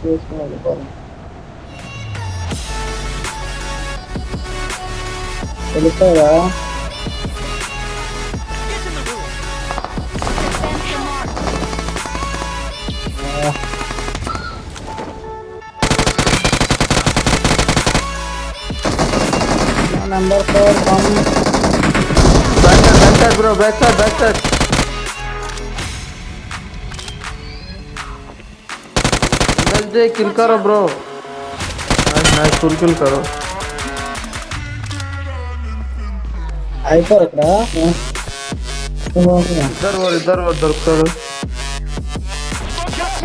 వెళ్ళిపోవాలి. వెళ్ళిపోయారా? Number 4 come. Backside bro, backside. जल्दी किल करो bro. Nice full kill करो. అయిపోరు ఇక్కడ. इधर दొరుకుతాడు.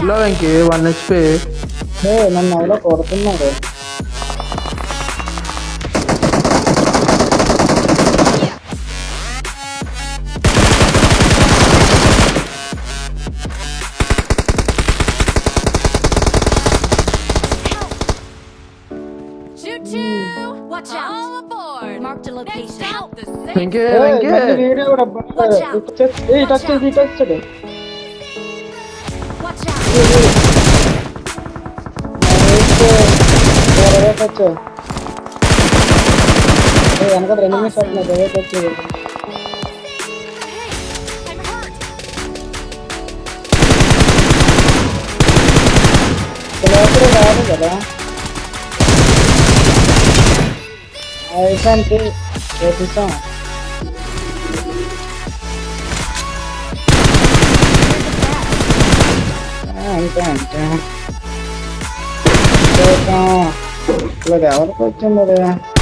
ఇలా వెంకి 1 HP. నన్ను ఎవరో కొడుతున్నాడు. Watch out! All aboard! Marked a location. Venki video కూడా టచ్ చేడు. Watch out! టచ్ వెనక 2 నిమిషాలు టచ్ I'm hurt. లోపల రాదు కదా. అయిపోయింది చేపిస్తాం. అంతే ఇలా ఎవరికి వచ్చింది.